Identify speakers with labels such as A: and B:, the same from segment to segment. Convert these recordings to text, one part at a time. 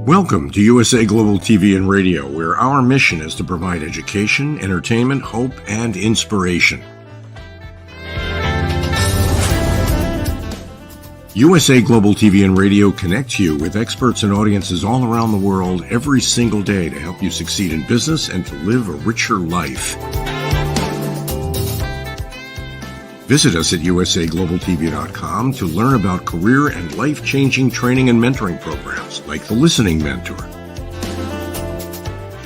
A: Welcome to USA Global TV and Radio, where our mission is to provide education, entertainment, hope, and inspiration. USA Global TV and Radio connects you with experts and audiences all around the world every single day to help you succeed in business and to live a richer life. Visit us at usaglobaltv.com to learn about career and life-changing training and mentoring programs like the Listening Mentor.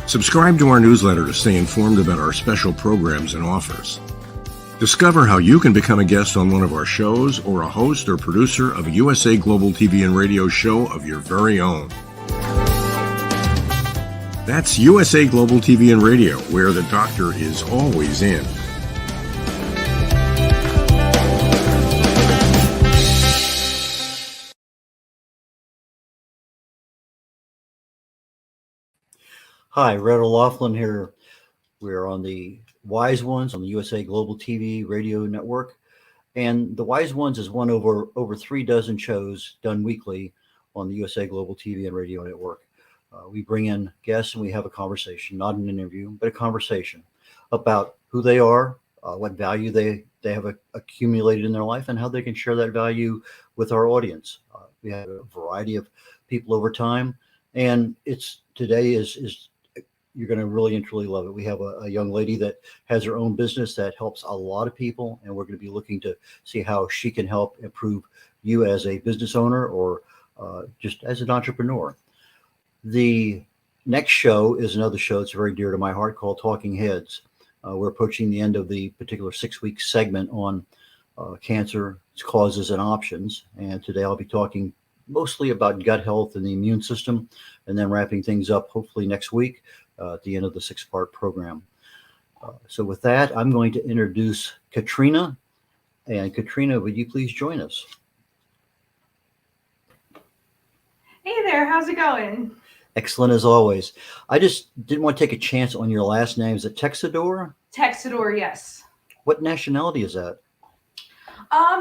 A: Subscribe to our newsletter to stay informed about our special programs and offers. Discover how you can become a guest on one of our shows or a host or producer of a USA Global TV and Radio show of your very own. That's USA Global TV and Radio, where the doctor is always in.
B: Hi, red.olaughlin here. We're on the Wise Ones on the USA Global TV Radio Network. And the Wise Ones is one over 3 dozen shows done weekly on the USA Global TV and Radio Network. We bring in guests and we have a conversation, not an interview, but a conversation about who they are, what value they have accumulated in their life, and how they can share that value with our audience. We have a variety of people over time, and today is you're going to really and truly love it. We have a young lady that has her own business that helps a lot of people, and we're going to be looking to see how she can help improve you as a business owner or just as an entrepreneur. The next show is another show that's very dear to my heart called Talking Heads. We're approaching the end of the particular 6-week segment on cancer, its causes and options. And today I'll be talking mostly about gut health and the immune system, and then wrapping things up hopefully next week at the end of the 6-part program. So with that, I'm going to introduce Katrina. And Katrina, would you please join us?
C: Hey there, how's it going?
B: Excellent as always. I just didn't want to take a chance on your last name. Is it Tecxidor?
C: Tecxidor, yes.
B: What nationality is that?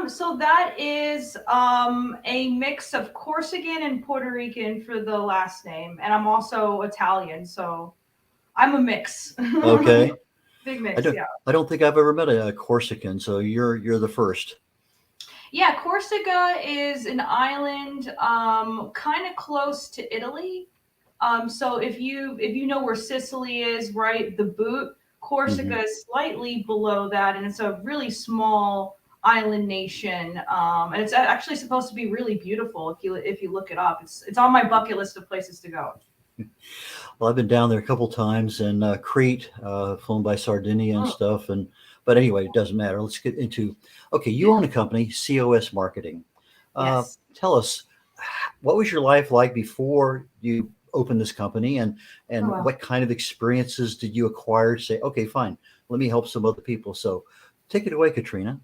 C: So that is a mix of Corsican and Puerto Rican for the last name, and I'm also Italian, so I'm a mix.
B: Okay.
C: Big mix, yeah.
B: I don't think I've ever met a Corsican, so you're the first.
C: Yeah, Corsica is an island kind of close to Italy. So if you know where Sicily is, right, the boot, Corsica is slightly below that, and it's a really small island nation, and it's actually supposed to be really beautiful if you look it up. It's on my bucket list of places to go.
B: Well, I've been down there a couple times, and Crete, flown by Sardinia and stuff, but anyway, it doesn't matter. Let's get into, okay, you own a company, COS Marketing.
C: Yes.
B: Tell us, what was your life like before you opened this company, and what kind of experiences did you acquire to say, okay, fine, let me help some other people? So take it away, Katrina.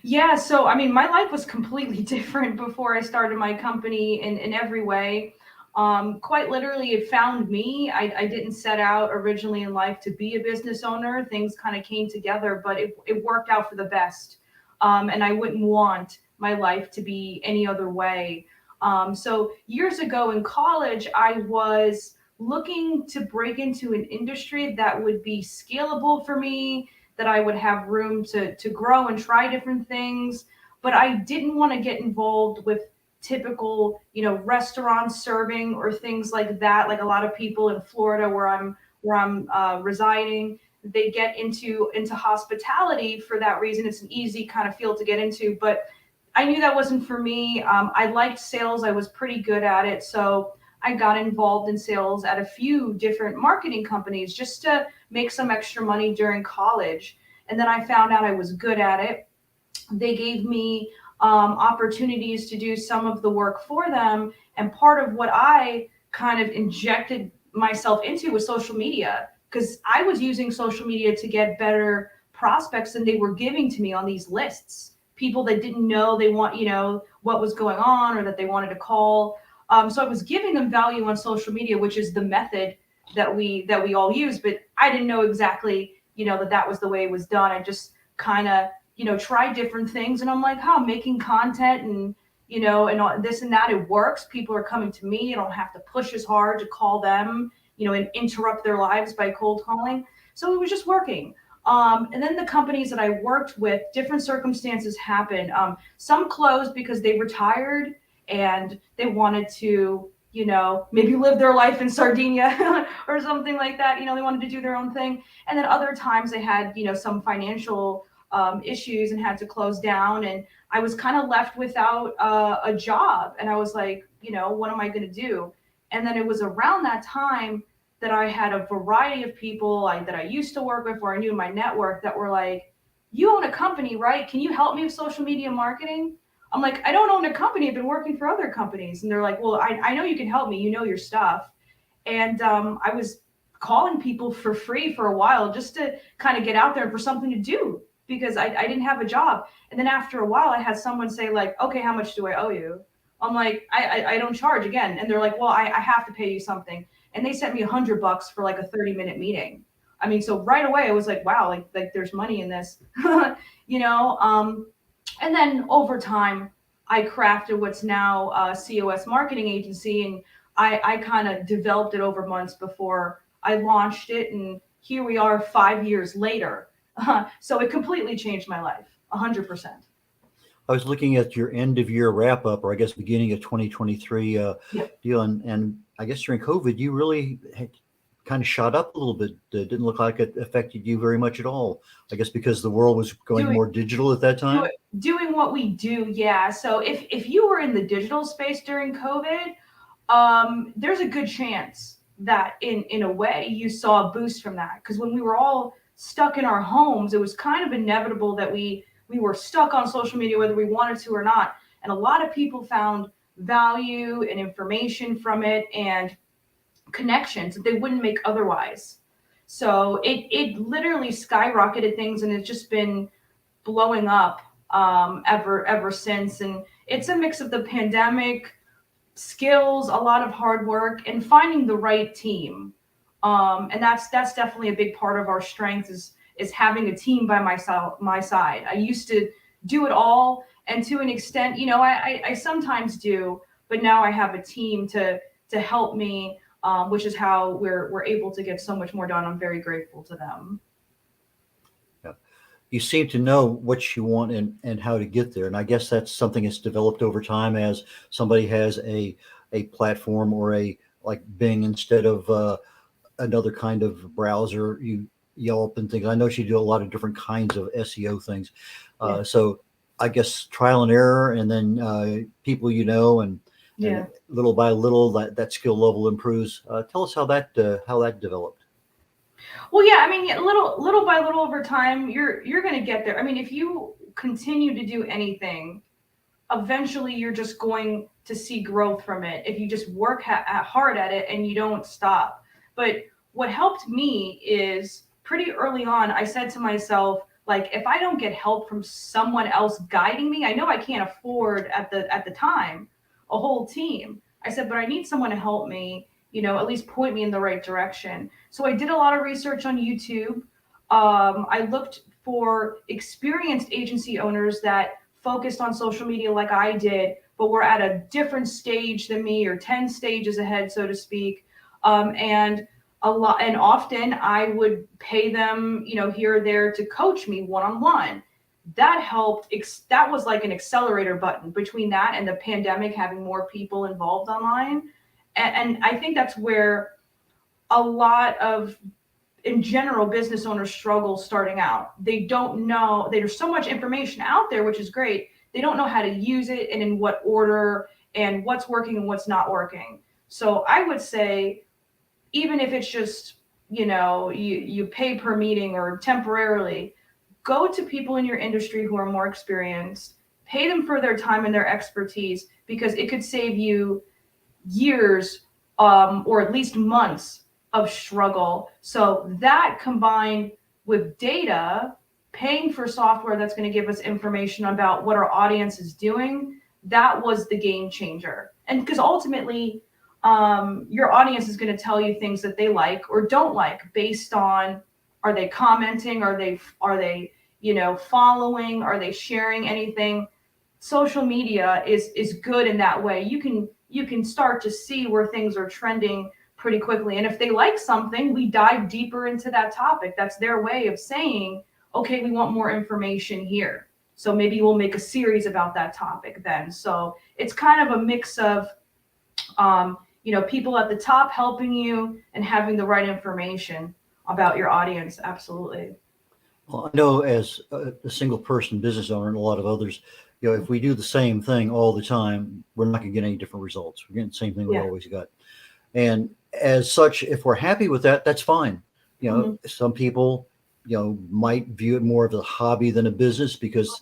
C: Yeah, so I mean, my life was completely different before I started my company in every way. Quite literally, it found me. I didn't set out originally in life to be a business owner. Things kind of came together, but it worked out for the best. And I wouldn't want my life to be any other way. So years ago in college, I was looking to break into an industry that would be scalable for me, that I would have room to grow and try different things. But I didn't want to get involved with typical, restaurant serving or things like that. Like a lot of people in Florida where I'm residing, they get into hospitality for that reason. It's an easy kind of field to get into, but I knew that wasn't for me. I liked sales. I was pretty good at it. So I got involved in sales at a few different marketing companies just to make some extra money during college. And then I found out I was good at it. They gave me opportunities to do some of the work for them. And part of what I kind of injected myself into was social media, because I was using social media to get better prospects than they were giving to me on these lists. People that didn't know what was going on or that they wanted to call. So I was giving them value on social media, which is the method that we all use. But I didn't know exactly, that was the way it was done. I just kind of, tried different things, and I'm like, making content and and all this and that. It works. People are coming to me. I don't have to push as hard to call them, and interrupt their lives by cold calling. So it was just working. And then the companies that I worked with, different circumstances happened. Some closed because they retired and they wanted to, maybe live their life in Sardinia or something like that. They wanted to do their own thing. And then other times they had, some financial issues and had to close down. And I was kind of left without a job. And I was like, what am I going to do? And then it was around that time that I had a variety of people that I used to work with or I knew in my network that were like, you own a company, right? Can you help me with social media marketing? I'm like, I don't own a company. I've been working for other companies. And they're like, well, I know you can help me. You know your stuff. And I was calling people for free for a while just to kind of get out there and for something to do because I didn't have a job. And then after a while, I had someone say like, okay, how much do I owe you? I'm like, I don't charge again. And they're like, well, I have to pay you something. And they sent me $100 for like a 30-minute meeting. I mean, so right away I was like, wow, like there's money in this, and then over time I crafted what's now a COS marketing agency. And I kind of developed it over months before I launched it. And here we are 5 years later. So it completely changed my life, 100%.
B: I was looking at your end of year wrap up, or I guess beginning of 2023 deal, and I guess during COVID, you really had kind of shot up a little bit. Didn't look like it affected you very much at all. I guess because the world was going more digital at that time.
C: Doing what we do, yeah. So if you were in the digital space during COVID, there's a good chance that in a way you saw a boost from that, because when we were all stuck in our homes, it was kind of inevitable that we were stuck on social media, whether we wanted to or not. And a lot of people found value and information from it and connections that they wouldn't make otherwise. So it literally skyrocketed things, and it's just been blowing up ever since. And it's a mix of the pandemic, skills, a lot of hard work, and finding the right team. And that's definitely a big part of our strength is having a team by my side. I used to do it all, and to an extent, I sometimes do, but now I have a team to help me, which is how we're able to get so much more done. I'm very grateful to them.
B: Yeah. You seem to know what you want and how to get there. And I guess that's something that's developed over time as somebody has a platform or like Bing instead of another kind of browser, Yelp and things. I know you do a lot of different kinds of SEO things.
C: Yeah.
B: So I guess trial and error, and then people and little by little that skill level improves. Tell us how that developed.
C: Well, yeah, I mean, little by little over time, you're going to get there. I mean, if you continue to do anything, eventually you're just going to see growth from it. If you just work hard at it and you don't stop. But what helped me is pretty early on, I said to myself, like, if I don't get help from someone else guiding me, I know I can't afford at the time a whole team. I said, but I need someone to help me, at least point me in the right direction. So I did a lot of research on YouTube. I looked for experienced agency owners that focused on social media like I did, but were at a different stage than me, or 10 stages ahead, so to speak. And often I would pay them, here or there to coach me one-on-one. That helped. That was like an accelerator button between that and the pandemic, having more people involved online. And I think that's where a lot of, in general, business owners struggle starting out. They don't know, there's so much information out there, which is great. They don't know how to use it and in what order and what's working and what's not working. So I would say, even if it's just, you pay per meeting or temporarily, go to people in your industry who are more experienced, pay them for their time and their expertise, because it could save you years or at least months of struggle. So that, combined with data, paying for software that's going to give us information about what our audience is doing, that was the game changer. And because ultimately, your audience is going to tell you things that they like or don't like based on, are they commenting? Are they following? Are they sharing anything? social media is good in that way. You can start to see where things are trending pretty quickly. And if they like something, we dive deeper into that topic. That's their way of saying, okay, we want more information here. So maybe we'll make a series about that topic then. So it's kind of a mix of, people at the top helping you and having the right information about your audience. Absolutely.
B: Well, I know as a single person business owner and a lot of others, if we do the same thing all the time, we're not going to get any different results. We're getting the same thing we
C: Yeah.
B: always got. And as such, if we're happy with that, that's fine. Some people, might view it more of a hobby than a business because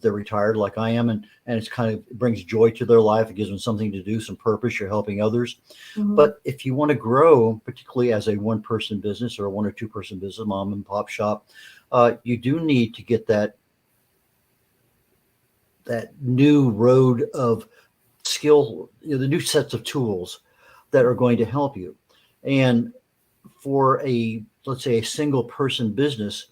B: they're retired like I am. And it's it brings joy to their life. It gives them something to do, some purpose. You're helping others. But if you want to grow, particularly as a one-person business or a 1 or 2 person business, mom and pop shop, you do need to get that new road of skill, the new sets of tools that are going to help you. And for let's say a single person business,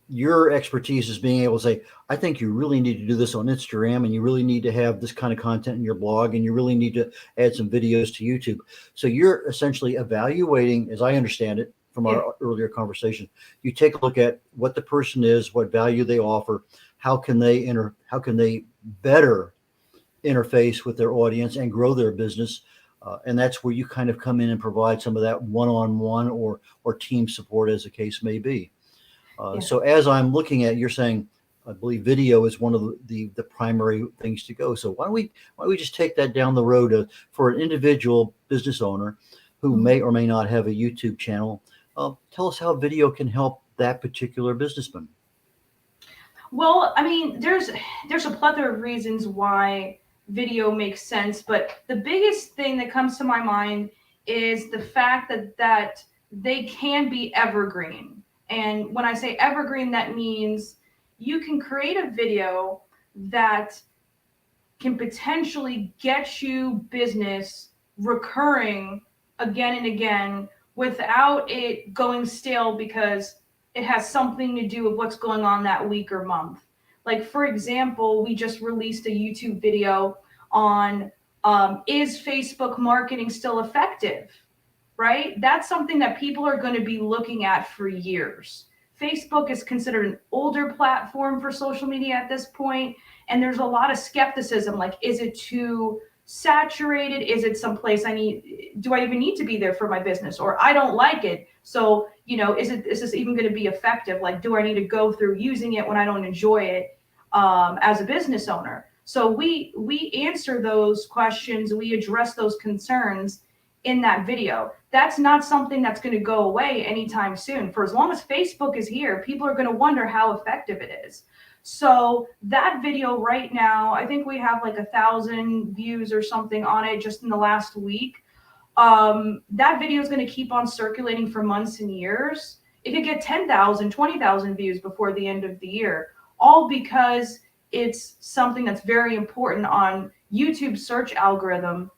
B: your expertise is being able to say, I think you really need to do this on Instagram, and you really need to have this kind of content in your blog, and you really need to add some videos to YouTube. So you're essentially evaluating, as I understand it from our earlier conversation, you take a look at what the person is, what value they offer, how can they better interface with their audience and grow their business. And that's where you kind of come in and provide some of that one-on-one or team support, as the case may be. So as I'm looking at, you're saying, I believe video is one of the primary things to go. So why don't we just take that down the road for an individual business owner who may or may not have a YouTube channel? Tell us how video can help that particular businessman.
C: Well, I mean, there's a plethora of reasons why video makes sense, but the biggest thing that comes to my mind is the fact that they can be evergreen. And when I say evergreen, that means you can create a video that can potentially get you business recurring again and again without it going stale because it has something to do with what's going on that week or month. Like, for example, we just released a YouTube video on is Facebook marketing still effective, right? That's something that people are going to be looking at for years. Facebook is considered an older platform for social media at this point, and there's a lot of skepticism, like, is it too saturated? Is it someplace do I even need to be there for my business? Or I don't like it. So, is this even going to be effective? Like, do I need to go through using it when I don't enjoy it as a business owner? So we answer those questions. We address those concerns in that video. That's not something that's going to go away anytime soon. For as long as Facebook is here, people are going to wonder how effective it is. So that video right now, I think we have like 1,000 views or something on it just in the last week. That video is going to keep on circulating for months and years. It could get 10,000, 20,000 views before the end of the year, all because it's something that's very important on YouTube's search algorithm.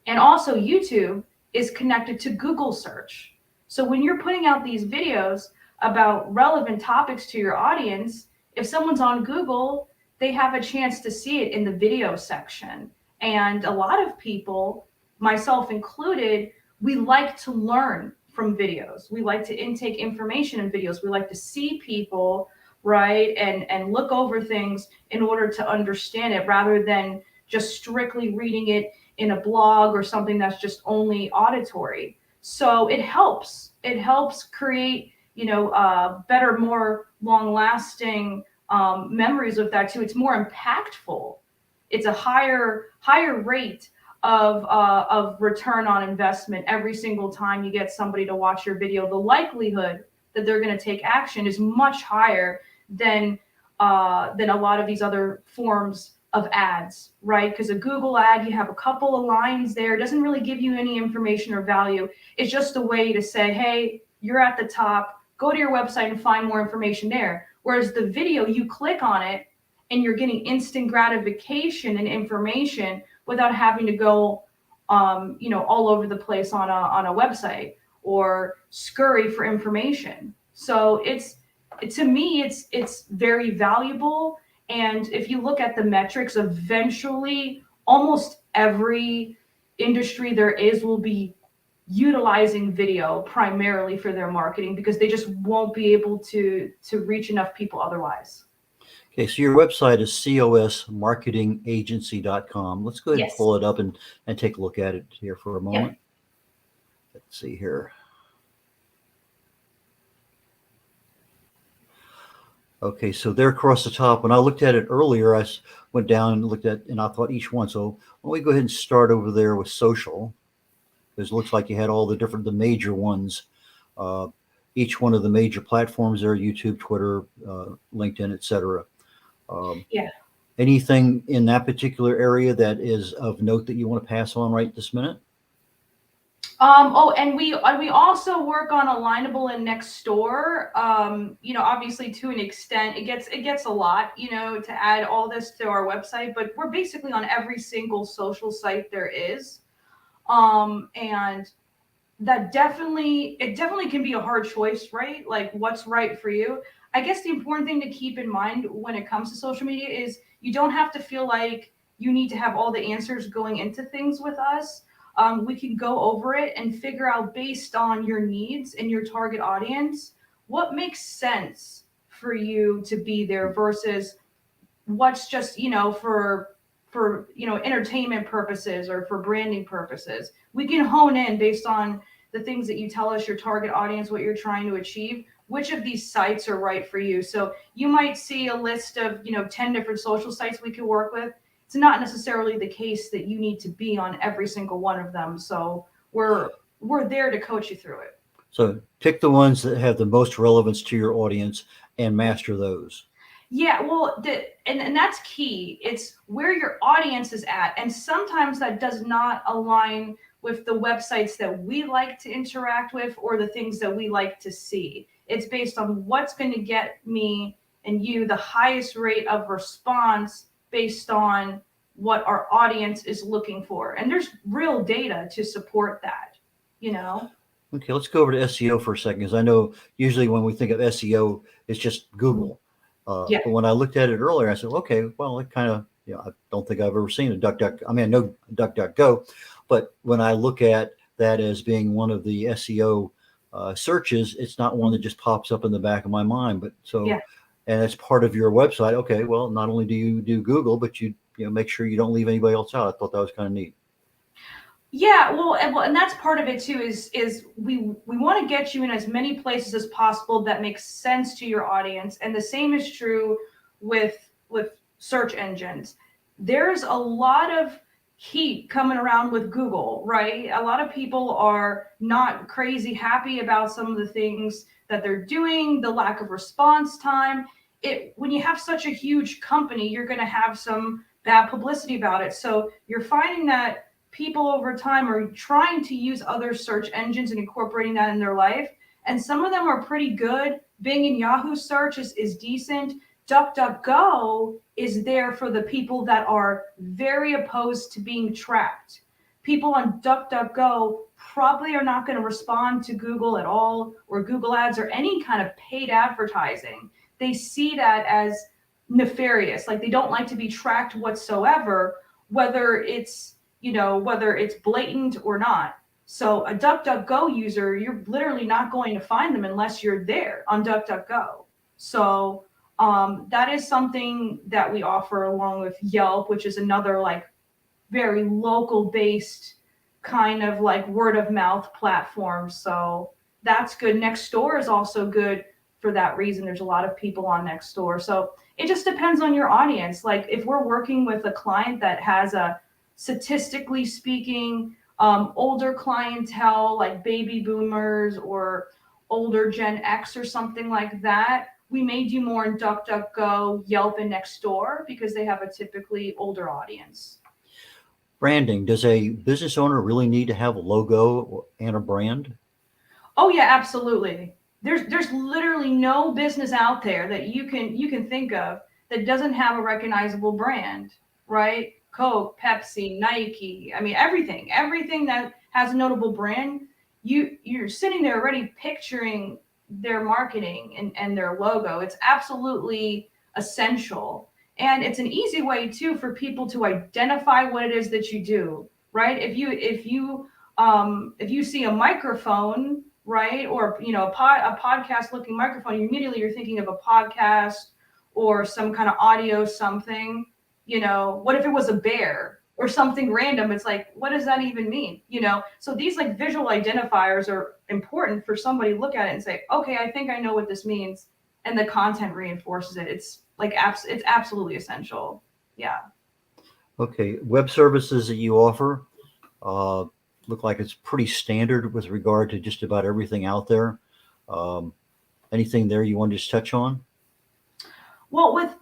C: And also YouTube is connected to Google search. So when you're putting out these videos about relevant topics to your audience, if someone's on Google, they have a chance to see it in the video section. And a lot of people, myself included, we like to learn from videos. We like to intake information in videos. We like to see people, right, and look over things in order to understand it rather than just strictly reading it in a blog or something that's just only auditory. So it helps. It helps create, better, more long-lasting memories of that too. It's more impactful. It's a higher rate of return on investment every single time you get somebody to watch your video. The likelihood that they're going to take action is much higher than a lot of these other forms of ads, right? Because a Google ad, you have a couple of lines there. It doesn't really give you any information or value. It's just a way to say, hey, you're at the top, go to your website and find more information there. Whereas the video, you click on it and you're getting instant gratification and information without having to go, all over the place on a website or scurry for information. So to me, it's very valuable. And if you look at the metrics, eventually almost every industry there is will be utilizing video primarily for their marketing because they just won't be able to reach enough people otherwise.
B: Okay, so your website is cosmarketingagency.com. Let's go ahead and
C: Yes.
B: pull it up and take a look at it here for a moment.
C: Yeah.
B: Let's see here. Okay, so there across the top, when I looked at it earlier, I went down and looked at, and I thought each one. So why don't we go ahead and start over there with social, because it looks like you had all the major ones. Each one of the major platforms there, YouTube, Twitter, LinkedIn, etc.
C: Yeah.
B: Anything in that particular area that is of note that you want to pass on right this minute?
C: Oh, and we also work on Alignable and Nextdoor. Obviously to an extent, it gets a lot, to add all this to our website, but we're basically on every single social site there is. And that definitely can be a hard choice, right? Like what's right for you. I guess the important thing to keep in mind when it comes to social media is you don't have to feel like you need to have all the answers going into things with us. We can go over it and figure out based on your needs and your target audience, what makes sense for you to be there versus what's just, for entertainment purposes or for branding purposes. We can hone in based on the things that you tell us, your target audience, what you're trying to achieve, which of these sites are right for you. So you might see a list of, 10 different social sites we could work with. It's not necessarily the case that you need to be on every single one of them. So we're there to coach you through it.
B: So pick the ones that have the most relevance to your audience and master those.
C: Yeah, well, and that's key. It's where your audience is at. And sometimes that does not align with the websites that we like to interact with or the things that we like to see. It's based on what's going to get me and you the highest rate of response based on what our audience is looking for. And there's real data to support that,
B: Okay, let's go over to SEO for a second, because I know usually when we think of SEO, it's just Google.
C: Yeah.
B: But when I looked at it earlier, I said, okay, well, it kind of, I don't think I've ever seen a I know DuckDuckGo, but when I look at that as being one of the SEO searches, it's not one that just pops up in the back of my mind. But so,
C: Yeah.
B: And it's part of your website. Okay, well, not only do you do Google, but you make sure you don't leave anybody else out. I thought that was kind of neat.
C: Yeah, and that's part of it too. Is we want to get you in as many places as possible that makes sense to your audience, and the same is true with search engines. There's a lot of heat coming around with Google, right? A lot of people are not crazy happy about some of the things that they're doing, the lack of response time. When you have such a huge company, you're going to have some bad publicity about it. So you're finding that people over time are trying to use other search engines and incorporating that in their life. And some of them are pretty good. Bing and Yahoo search is decent. DuckDuckGo is there for the people that are very opposed to being tracked. People on DuckDuckGo probably are not going to respond to Google at all, or Google ads, or any kind of paid advertising. They see that as nefarious. Like they don't like to be tracked whatsoever, whether it's blatant or not. So a DuckDuckGo user, you're literally not going to find them unless you're there on DuckDuckGo. So that is something that we offer along with Yelp, which is another like very local based kind of like word of mouth platform. So that's good. Nextdoor is also good for that reason. There's a lot of people on Nextdoor. So it just depends on your audience. Like if we're working with a client that has a, statistically speaking, older clientele like baby boomers or older Gen X or something like that, we may do more in DuckDuckGo, Yelp, and Nextdoor because they have a typically older audience.
B: Branding. Does a business owner really need to have a logo and a brand?
C: Oh yeah, absolutely. There's literally no business out there that you can think of that doesn't have a recognizable brand, right? Coke, Pepsi, Nike. I mean, everything that has a notable brand, you're sitting there already picturing their marketing and their logo. It's absolutely essential. And it's an easy way too for people to identify what it is that you do, right? If you see a microphone, right, or a podcast looking microphone, immediately you're thinking of a podcast or some kind of audio something. What if it was a bear or something random? It's like, what does that even mean? So these like visual identifiers are important for somebody to look at it and say, okay, I think I know what this means, and the content reinforces it. It's like it's absolutely essential. Yeah.
B: Okay, web services that you offer uh, look like it's pretty standard with regard to just about everything out there. Um, Anything there you want to just touch on?
C: Well, with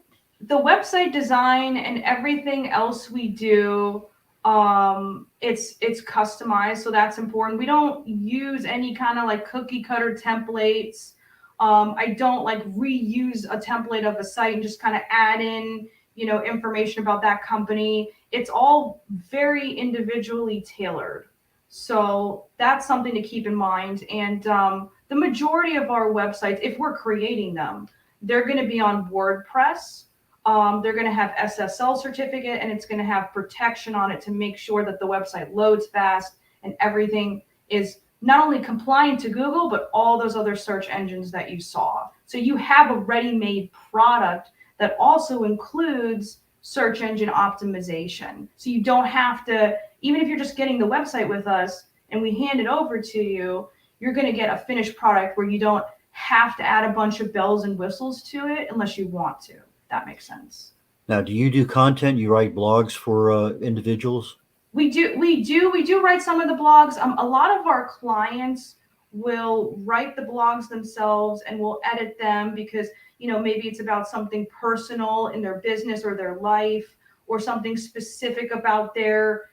C: the website design and everything else we do, it's customized, so that's important. We don't use any kind of like cookie cutter templates. I don't like reuse a template of a site and just kind of add in, information about that company. It's all very individually tailored. So that's something to keep in mind. And the majority of our websites, if we're creating them, they're going to be on WordPress. They're going to have SSL certificate, and it's going to have protection on it to make sure that the website loads fast and everything is not only compliant to Google, but all those other search engines that you saw. So you have a ready-made product that also includes search engine optimization. So you don't have to, even if you're just getting the website with us and we hand it over to you, you're going to get a finished product where you don't have to add a bunch of bells and whistles to it unless you want to. That makes sense.
B: Now, do you do content? You write blogs for individuals?
C: We do write some of the blogs. A lot of our clients will write the blogs themselves and will edit them because, maybe it's about something personal in their business or their life, or something specific about their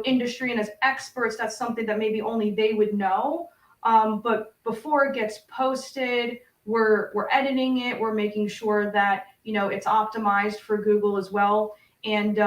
C: industry, and as experts, that's something that maybe only they would know. But before it gets posted, we're editing it. We're making sure that, it's optimized for Google as well. And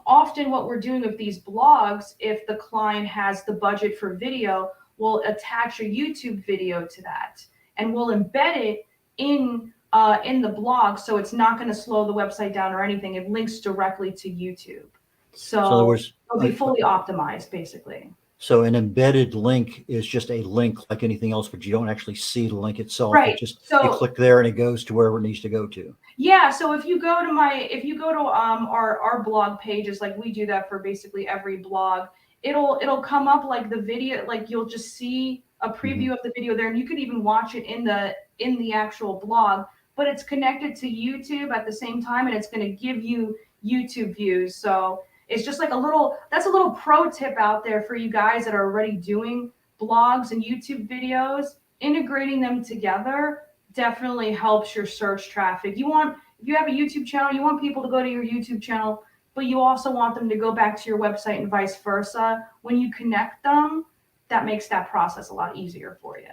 C: often what we're doing with these blogs, if the client has the budget for video, we'll attach a YouTube video to that, and we'll embed it in the blog, so it's not going to slow the website down or anything. It links directly to YouTube. So
B: in other words,
C: it'll be fully optimized, basically.
B: so an embedded link is just a link like anything else, but you don't actually see the link itself.
C: Right.
B: It just,
C: So
B: you click there and it goes to wherever it needs to go to.
C: yeah, so if you go to our blog pages, like we do that for basically every blog, it'll come up like the video, like you'll just see a preview of the video there, and you could even watch it in the actual blog, but it's connected to YouTube at the same time, and it's going to give you YouTube views. So it's just like that's a little pro tip out there for you guys that are already doing blogs and YouTube videos. Integrating them together definitely helps your search traffic. If you have a YouTube channel, you want people to go to your YouTube channel, but you also want them to go back to your website and vice versa. When you connect them, that makes that process a lot easier for you.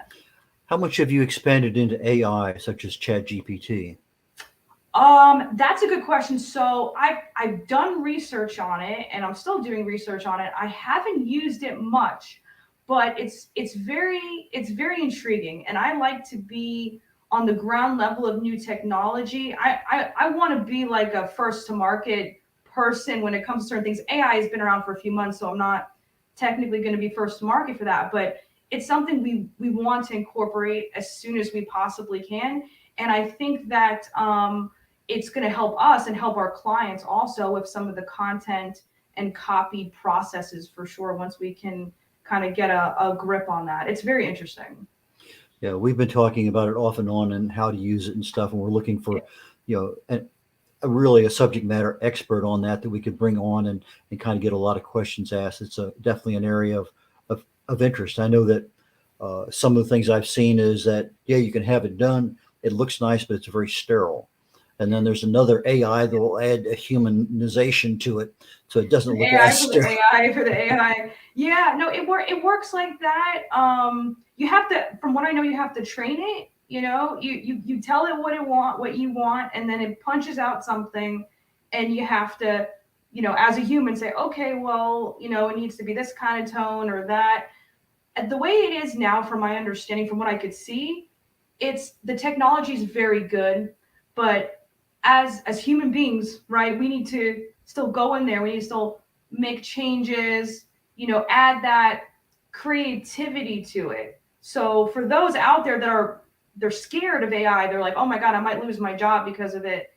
B: How much have you expanded into AI, such as ChatGPT?
C: That's a good question. So I've done research on it, and I'm still doing research on it. I haven't used it much, but it's very intriguing, and I like to be on the ground level of new technology. I want to be like a first to market person when it comes to certain things. AI has been around for a few months, so I'm not technically going to be first to market for that, but it's something we want to incorporate as soon as we possibly can. And I think that it's going to help us and help our clients also with some of the content and copy processes for sure, once we can kind of get a grip on that. It's very interesting.
B: Yeah, we've been talking about it off and on and how to use it and stuff, and we're looking for, really a subject matter expert on that we could bring on and kind of get a lot of questions asked. It's definitely an area of interest. I know that some of the things I've seen is that, you can have it done. It looks nice, but it's very sterile. And then there's another AI that will add a humanization to it, so it doesn't look as sterile.
C: AI for the AI. Yeah, no, it works like that. You have to, from what I know, you have to train it. You tell it what you want, and then it punches out something, and you have to, as a human, say, okay, well, it needs to be this kind of tone or that. And the way it is now, from my understanding, from what I could see, the technology is very good, but as human beings, right, we need to still go in there. We need to still make changes, add that creativity to it. So for those out there that they're scared of AI, they're like, oh my God, I might lose my job because of it.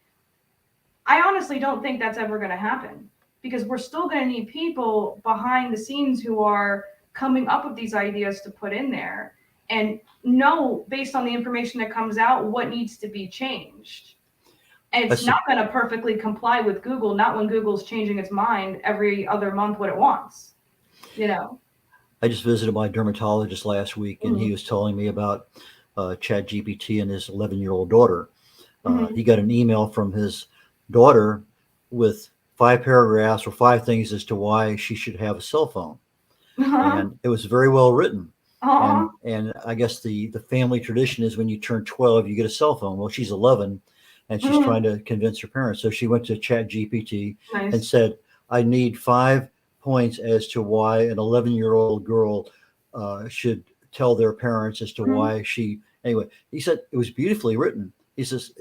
C: I honestly don't think that's ever going to happen, because we're still going to need people behind the scenes who are coming up with these ideas to put in there and know, based on the information that comes out, what needs to be changed. And it's not going to perfectly comply with Google, not when Google's changing its mind every other month what it wants,
A: I just visited my dermatologist last week, and he was telling me about ChatGPT and his 11-year-old daughter. He got an email from his daughter with 5 paragraphs or 5 things as to why she should have a cell phone. And it was very well written. And I guess the family tradition is when you turn 12, you get a cell phone. Well, she's 11, and she's trying to convince her parents. So she went to ChatGPT and said, I need 5 points as to why an 11-year-old girl should tell their parents as to why anyway, he said it was beautifully written. He says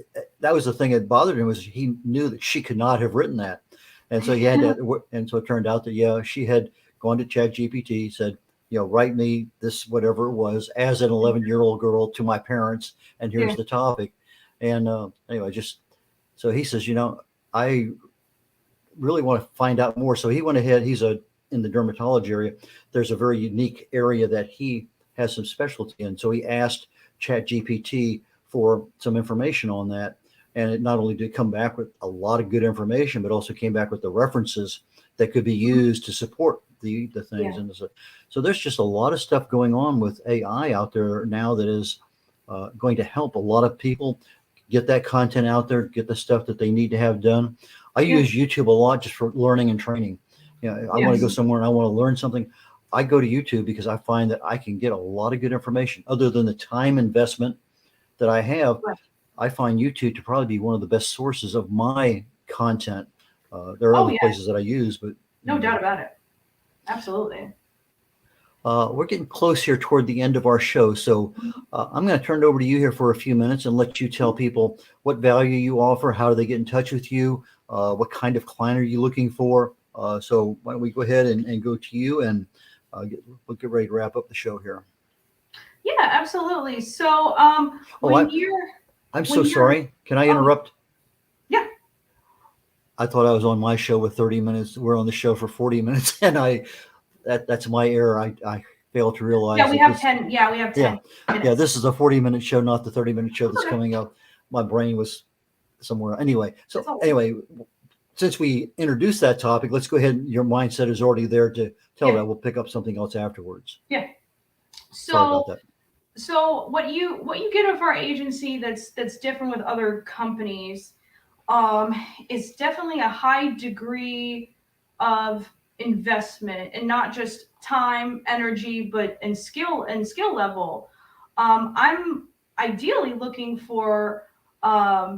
A: that was the thing that bothered him, was he knew that she could not have written that. And so he had to, and so it turned out that, she had gone to ChatGPT, said, write me this, whatever it was, as an 11-year-old girl to my parents, and here's the topic. And anyway, so he says, I really want to find out more. So he went ahead, he's in the dermatology area. There's a very unique area that he has some specialty in. So he asked ChatGPT for some information on that. And it not only did come back with a lot of good information, but also came back with the references that could be used to support the things. And so there's just a lot of stuff going on with AI out there now that is going to help a lot of people get that content out there, get the stuff that they need to have done. I use YouTube a lot just for learning and training. I want to go somewhere and I want to learn something. I go to YouTube because I find that I can get a lot of good information. Other than the time investment that I have, I find YouTube to probably be one of the best sources of my content. There are other places that I use, but
C: no doubt about it. Absolutely.
A: We're getting close here toward the end of our show. So I'm going to turn it over to you here for a few minutes and let you tell people what value you offer, how do they get in touch with you, what kind of client are you looking for. So why don't we go ahead and go to you, and we'll get ready to wrap up the show here.
C: Yeah, absolutely. So
A: I'm so sorry. Can I interrupt?
C: Yeah.
A: I thought I was on my show with 30 minutes. We're on the show for 40 minutes, and that's my error. I failed to realize.
C: Yeah, we have 10. Yeah, we have 10 minutes.
A: Yeah, this is a 40-minute show, not the 30-minute show that's coming up. My brain was somewhere. Anyway, since we introduced that topic, let's go ahead. Your mindset is already there to tell that. We'll pick up something else afterwards.
C: Yeah.
A: Sorry about that.
C: So what you get of our agency that's different with other companies is definitely a high degree of investment, and not just time, energy, but in skill level. I'm ideally looking for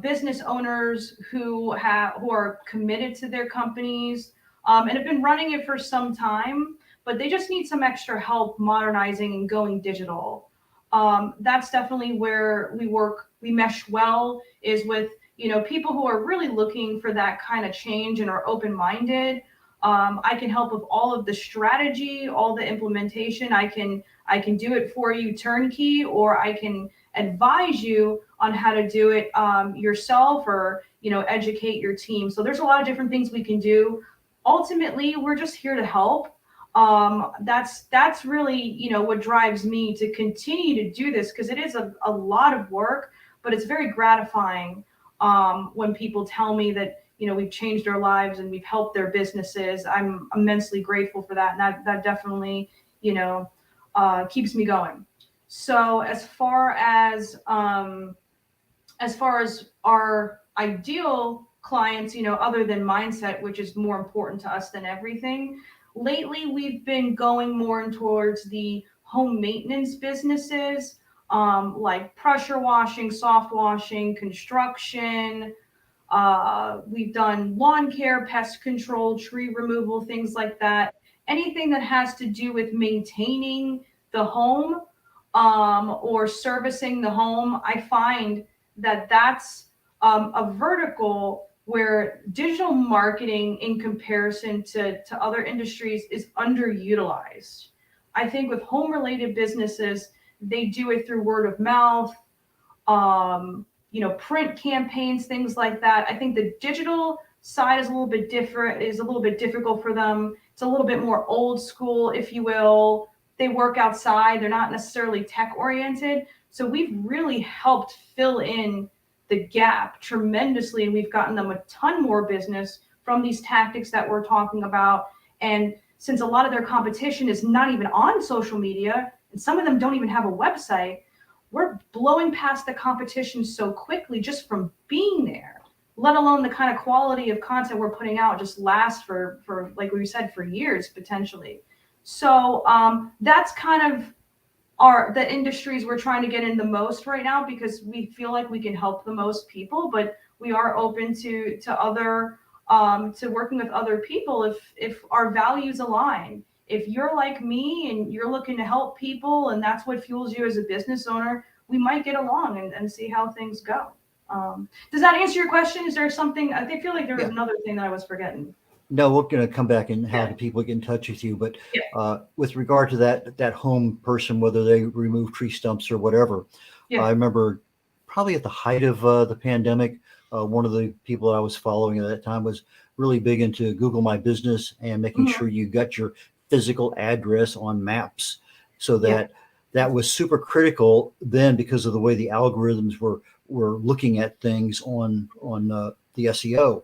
C: business owners who are committed to their companies and have been running it for some time, but they just need some extra help modernizing and going digital. That's definitely where we mesh well, is with people who are really looking for that kind of change and are open-minded. I can help with all of the strategy, all the implementation. I can do it for you turnkey, or I can advise you on how to do it yourself, or educate your team. So there's a lot of different things we can do. Ultimately, we're just here to help. That's really what drives me to continue to do this, because it is a lot of work, but it's very gratifying when people tell me that we've changed their lives and we've helped their businesses. I'm immensely grateful for that, and that definitely keeps me going. So as far as our ideal clients, other than mindset, which is more important to us than everything, lately we've been going more towards the home maintenance businesses, like pressure washing, soft washing, construction. We've done lawn care, pest control, tree removal, things like that. Anything that has to do with maintaining the home or servicing the home, I find that that's a vertical where digital marketing in comparison to other industries is underutilized. I think with home related businesses, they do it through word of mouth, print campaigns, things like that. I think the digital side is a little bit different, is a little bit difficult for them. It's a little bit more old school, if you will. They work outside. They're not necessarily tech oriented. So we've really helped fill in the gap tremendously. And we've gotten them a ton more business from these tactics that we're talking about. And since a lot of their competition is not even on social media, and some of them don't even have a website, we're blowing past the competition so quickly just from being there, let alone the kind of quality of content we're putting out just lasts for like we said, for years potentially. So that's kind of the industries we're trying to get in the most right now, because we feel like we can help the most people, but we are open to other to working with other people if our values align. If you're like me and you're looking to help people and that's what fuels you as a business owner, we might get along and see how things go. Does that answer your question? Is there something? I feel like there was another thing that I was forgetting.
B: No, we're going to come back and how do people get in touch with you. But with regard to that home person, whether they remove tree stumps or whatever, I remember probably at the height of the pandemic, one of the people that I was following at that time was really big into Google My Business and making sure you got your physical address on maps. So that was super critical then, because of the way the algorithms were looking at things on the SEO.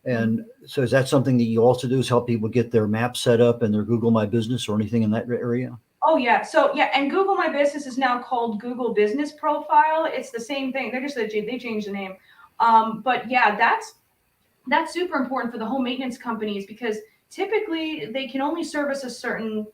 B: And so is that something that you also do, is help people get their map set up and their Google My Business or anything in that area?
C: Oh yeah. So and Google My Business is now called Google Business Profile. It's the same thing. They changed the name. But yeah, that's super important for the home maintenance companies, because typically they can only service a certain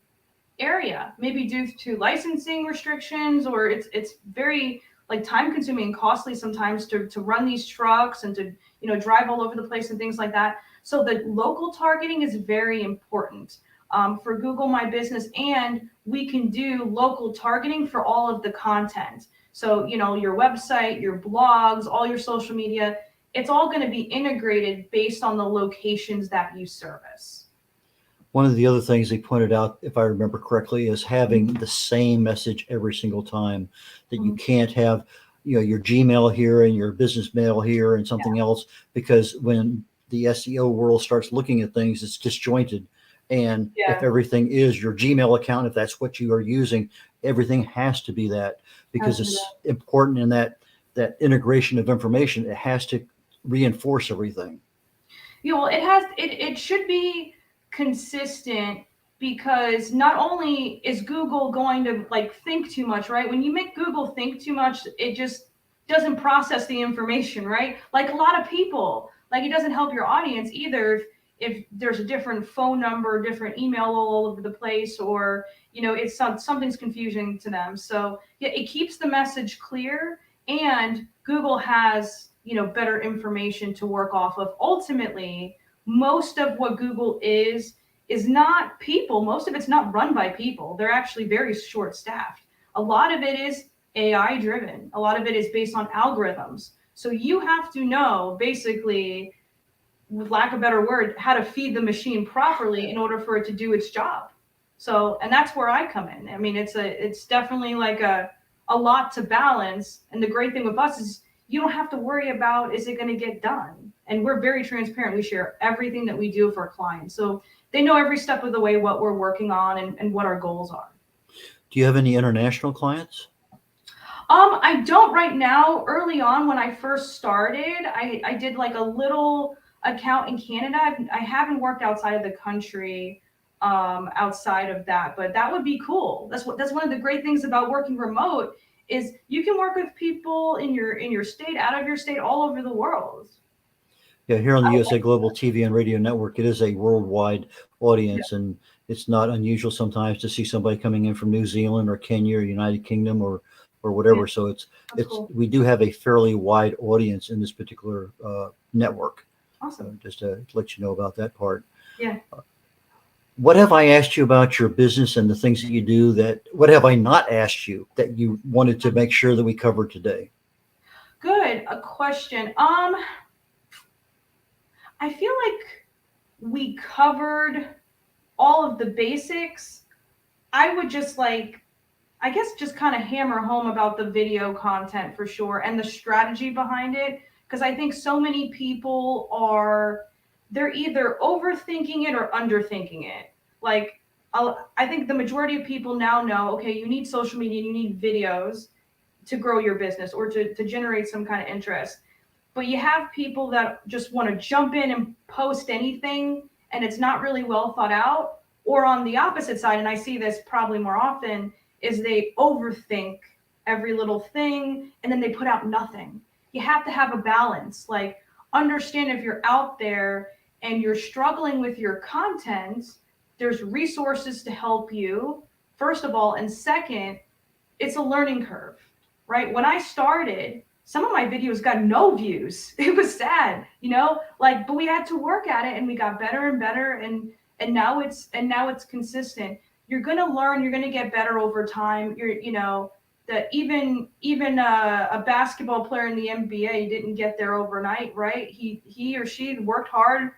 C: area, maybe due to licensing restrictions, or it's very like time consuming and costly sometimes to run these trucks and to drive all over the place and things like that. So the local targeting is very important for Google My Business, and we can do local targeting for all of the content. So your website, your blogs, all your social media, it's all going to be integrated based on the locations that you service.
B: One of the other things they pointed out, if I remember correctly, is having the same message every single time, that you can't have, your Gmail here and your business mail here and something else, because when the SEO world starts looking at things, it's disjointed. And if everything is your Gmail account, if that's what you are using, everything has to be that, because it's important in that integration of information. It has to reinforce everything.
C: Well, it should be consistent, because not only is Google going to think too much, right? When you make Google think too much, it just doesn't process the information, right? Like a lot of people, it doesn't help your audience either if there's a different phone number, different email all over the place, or it's something's confusing to them. So it keeps the message clear, and Google has better information to work off of. Ultimately, most of what Google is not people. Most of it's not run by people. They're actually very short-staffed. A lot of it is AI driven. A lot of it is based on algorithms. So you have to know, basically, with lack of a better word, how to feed the machine properly in order for it to do its job. So, and that's where I come in. I mean, it's definitely a lot to balance. And the great thing with us is you don't have to worry about, is it going to get done? And we're very transparent. We share everything that we do for our clients. So they know every step of the way what we're working on and what our goals are.
B: Do you have any international clients?
C: I don't right now. Early on, when I first started, I did a little account in Canada. I haven't worked outside of the country outside of that, but that would be cool. That's one of the great things about working remote, is you can work with people in your state, out of your state, all over the world.
B: Yeah, here on the USA Global TV and Radio Network, it is a worldwide audience, and it's not unusual sometimes to see somebody coming in from New Zealand or Kenya or United Kingdom or whatever. So it's cool. We do have a fairly wide audience in this particular network.
C: Awesome.
B: Just to let you know about that part.
C: Yeah.
B: What have I asked you about your business and the things that you do what have I not asked you that you wanted to make sure that we covered today?
C: Good. good. A question. I feel like we covered all of the basics. I would just I guess just kind of hammer home about the video content for sure and the strategy behind it. Because I think so many people they're either overthinking it or underthinking it. I think the majority of people now know, okay, you need social media, you need videos to grow your business or to generate some kind of interest. But you have people that just want to jump in and post anything and it's not really well thought out. Or on the opposite side, and I see this probably more often, is they overthink every little thing and then they put out nothing. You have to have a balance. Understand if you're out there and you're struggling with your content, there's resources to help you, first of all. And second, it's a learning curve, right? When I started, some of my videos got no views. It was sad, but we had to work at it and we got better and better. And now it's consistent. You're going to learn, you're going to get better over time. That even a basketball player in the NBA didn't get there overnight, right? He or she worked hard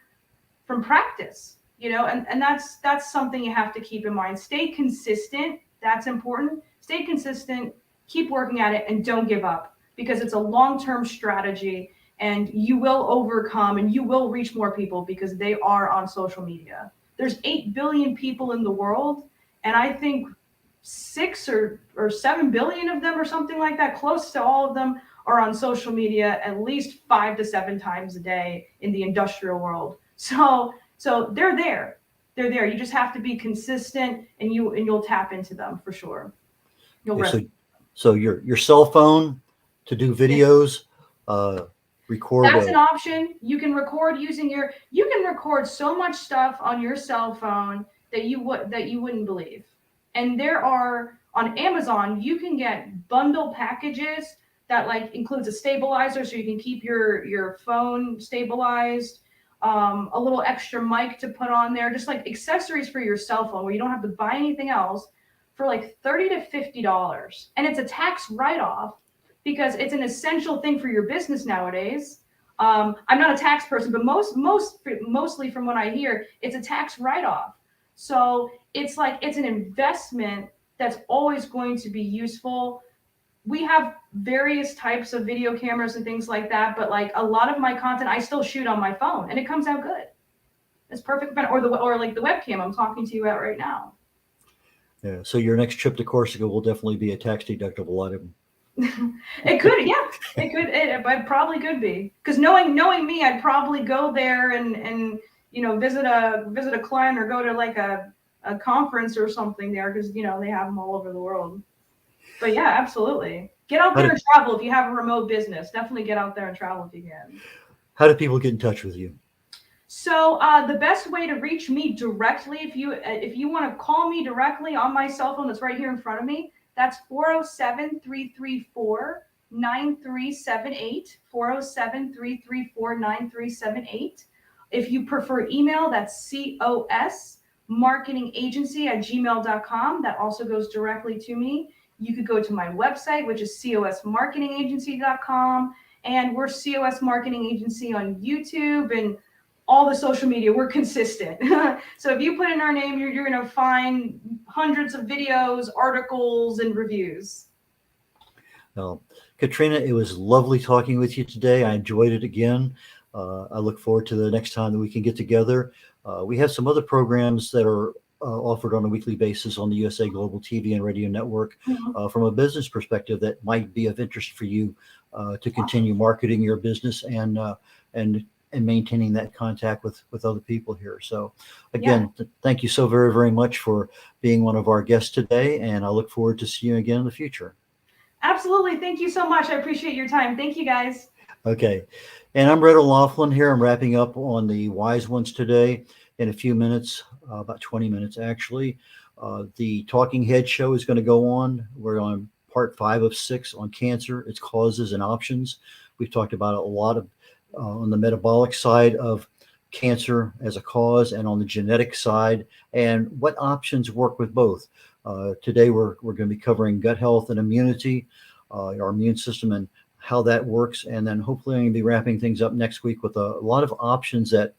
C: from practice, and that's something you have to keep in mind. Stay consistent. That's important. Stay consistent, keep working at it, and don't give up, because it's a long-term strategy and you will overcome and you will reach more people because they are on social media. There's 8 billion people in the world, and I think 6 or 7 billion of them or something like that, close to all of them, are on social media at least 5 to 7 times a day in the industrial world. So they're there. They're there. You just have to be consistent and you'll tap into them for sure.
B: So your cell phone to do videos, record.
C: That's an option. You can record using you can record so much stuff on your cell phone that you wouldn't believe. And there are, on Amazon, you can get bundle packages that includes a stabilizer so you can keep your phone stabilized, a little extra mic to put on there, just accessories for your cell phone where you don't have to buy anything else, for $30 to $50. And it's a tax write-off because it's an essential thing for your business nowadays. I'm not a tax person, but mostly from what I hear, it's a tax write-off. So it's an investment that's always going to be useful. We have various types of video cameras and things like that, but a lot of my content I still shoot on my phone and it comes out good. It's perfect. Or the webcam I'm talking to you at right now.
B: Yeah. So your next trip to Corsica will definitely be a tax deductible item.
C: It could, yeah. It could. It probably could be, because knowing me, I'd probably go there and visit a client or go to a conference or something there, because they have them all over the world. But yeah, absolutely. Get out there and travel if you have a remote business. Definitely get out there and travel if you can.
B: How do people get in touch with you?
C: So the best way to reach me directly, if you want to call me directly on my cell phone that's right here in front of me, that's 407-334-9378, 407-334-9378. If you prefer email, that's cosmarketingagency@gmail.com. That also goes directly to me. You could go to my website, which is cosmarketingagency.com, and we're COS Marketing Agency on YouTube and all the social media. We're consistent. So if you put in our name, you're going to find hundreds of videos, articles, and reviews.
B: Well, Katrina, it was lovely talking with you today. I enjoyed it again. I look forward to the next time that we can get together. We have some other programs that are offered on a weekly basis on the USA Global TV and Radio Network from a business perspective that might be of interest for you to continue marketing your business and maintaining that contact with other people here. So again, thank you so very, very much for being one of our guests today. And I look forward to seeing you again in the future.
C: Absolutely. Thank you so much. I appreciate your time. Thank you, guys.
B: Okay. And I'm red.olaughlin here. I'm wrapping up on the Wise Ones today in a few minutes, about 20 minutes actually. The Talking Head show is going to go on. We're on part 5 of 6 on cancer, its causes and options. We've talked about a lot of on the metabolic side of cancer as a cause and on the genetic side, and what options work with both. Today we're going to be covering gut health and immunity, our immune system, and how that works. And then hopefully I'm going to be wrapping things up next week with a lot of options that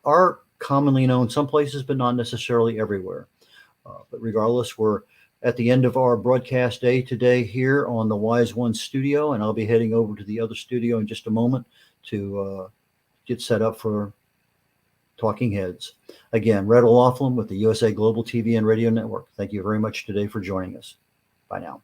B: are commonly known some places, but not necessarily everywhere. But regardless, we're at the end of our broadcast day today here on the Wise One studio, and I'll be heading over to the other studio in just a moment to get set up for Talking Heads. Again, Red O'Laughlin with the USA Global TV and Radio Network. Thank you very much today for joining us. Bye now.